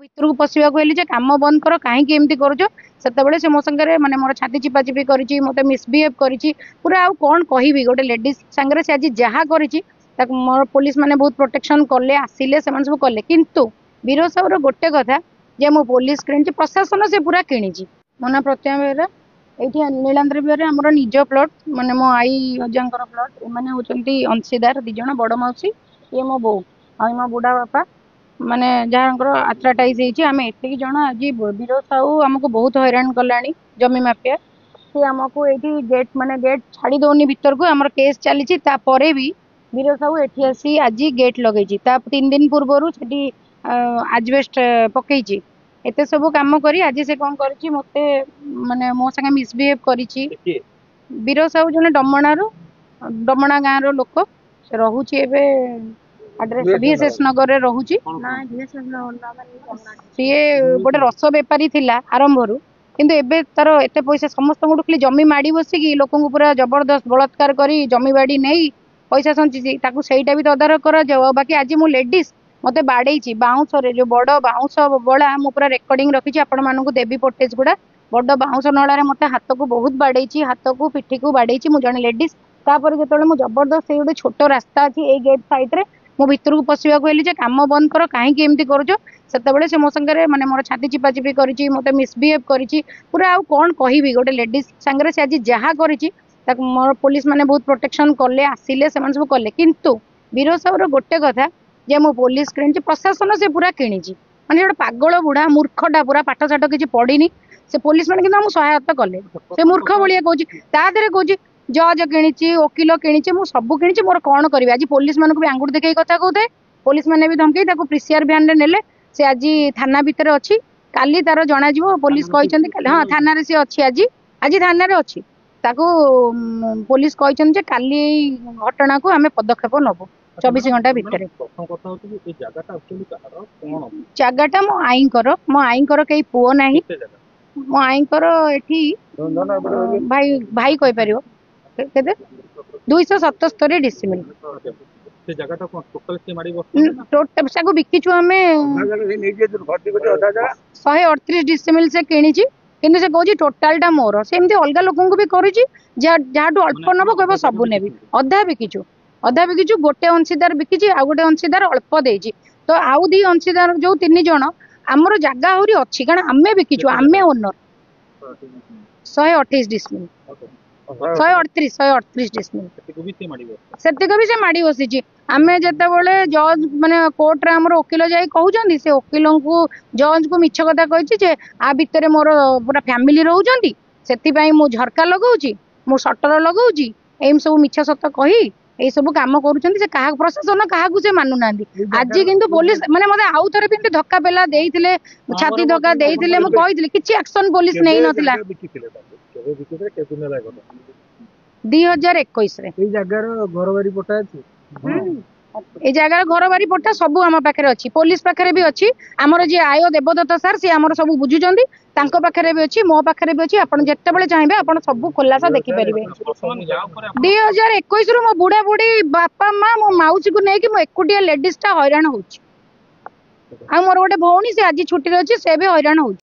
भितर को पशिया कहली कम बंद कर कहीं एमती करुच से मो संगे माने मोर छाती चिपा चिपी करी मत मिसबिहेव करी पूरा आउ कौन कहि गोटे लेडीज सांगे से आज जहाँ करी मोर पुलिस माने बहुत प्रोटेक्शन कले आसिले से सब कले किंतु वीर साहूर गोटे कथा जे मो पुलिस किणी प्रशासन से पूरा किणी मो ना प्रतिमा बेहरा ये नीलांद्र विहार आम निज प्लट माने मो आई अजांकर प्लट एमाने होचंती अंशीदार दिज बड़ मौसी ये मो बो आई मो बुढ़ा बापा माने जहाँकर आथराटाइज आम एतिक जन आज वीर साहू आमको बहुत हैरान कला जमी माफिया सी आमको ये गेट माने गेट छाड़ी दौनी भीतर को आम केस चली भी वीर साहू एठी आसी आज गेट लगे 3 दिन पूर्वर से आजबेस्ट पकई एत सब कम करी आज से कौन कर मते माने मो संगे मिसबिहेव करी वीर साहू जने डमणा गाँव रो लोक से रोचे एबे एड्रेस VSS नगर रे रोची सी गोटे रस बेपारी थिला आरंभ किंतु एबे तार एते पैसा समस्त खाली जमी माड़ी बसिकी लोक पूरा जबरदस्त बलात्कार करी जमी बाड़ी नहीं पैसा संची सहीटा भी तदारख करा जाओ बाकी आज मु लेडीज मते बाड़े बाउंस जो बड़ बाउंस बड़ा मु पूरा रेकर्डिंग रखी आपण मानू देवी फुटेज गुड़ा बड़ बाउंस नड़ा मते हाथ को बहुत बाड़े हाथ को पिठी को बाड़े मु जने लेडीज तापर जो मुझे जबरदस्त गोटे छोट रास्ता अच्छी गेट साइड रे मो भितर को पशिया कहली कम बंद कर कहीं एमती करुच से मो संगे माने मोर छाती चिपा चिपी करी मत मिसबिहेव करी पूरा आउ कौन कहि गोटे लेडीज सांगे से आज जहाँ करी मोर पुलिस माने बहुत प्रोटेक्शन कले आसिले से सब कले किंतु वीर साहूर गोटे कथा जे मो पुलिस किणी प्रशासन से पूरा किणी माने गोटे पागल बुढ़ा मूर्खटा पूरा पाठ साठ किसी पढ़ी से पुलिस मैंने कि सहायता कले से मूर्ख भाया कहूँ जज किणी वकिल किणी मु सब किणी मोर कौन करी आज पुलिस मान भी आंगुठ देखी कथा कहते पुलिस मैंने भी धमकी प्रिसियर भ्यान रे नेले से आज थाना भितर अच्छी काली तार जना पुलिस कहते हाँ थाना रे सी अच्छी आज आज थाना रे अच्छी पुलिस कहते काली घटना को आम पदक्षेप नबू 24 घंटा भितर जगटा मो आईकर कई पुओ ना मो आईकर एठी भाई भाई कहि परियो केते 277 डिसिमिल टोटल साको बिकिछु हमें 138 डिसिमिल से किणी किंतु से कहूँ टोटालटा मोर से एमती अलग लोक भी करुँची जहाँ अल्प नब कह सब ने अधा बिकिचु गोटे अंशीदार बिकी आ गोटे अंशीदार अल्प देजी तो आउ दी अंशीदार जो 3 जन आमर जगह आहरी अच्छी कारण आमे बिकिचु आमे ओनर 128 डिसिमिल 138 डिसिमिल सेतिक भी से माड़ी बसी आमे जेतेबेले जज माने कोर्ट रे हमर वकील जाई कहउचंदी से वकील को जज को मिछ कथा कहिछि जे आ भितरे मोर पूरा फैमिली रहउचंदी सेति पई मु झरका लगाउची मु शटर लगाउची एम सब मिछ सत कही ए सब काम करूचंदी से कहा प्रशासन कहा से मानु नांदी आज किंतु पुलिस माने मते आउ थरे बिंती धक्का पेला देइथिले छाती धक्का देइथिले मु कहिथिले किछि एक्शन पुलिस नै नथिला 2021 रे ए जगह घर बारी पटा अछि ए जगह घर बारी पट्टा सब आम पाखे अच्छी पुलिस पाखे भी अच्छी आमर जी आय देवदत्त सार सी आमर सब बुझुचंदी तांको पाखे भी अच्छी मो पाखे भी अच्छी आपन जेतेबेले चाहिए आपन सब खुलासा देखि परिबे 2021 रु मो बुढ़ा बुढ़ी बापा माँ मो माउसी को नेकी मो एकुटिया लेडीज टा हैरान होउची आ मोर गोटे भौणी से आज छुट्टी रे अछि से भी हैरान होउची।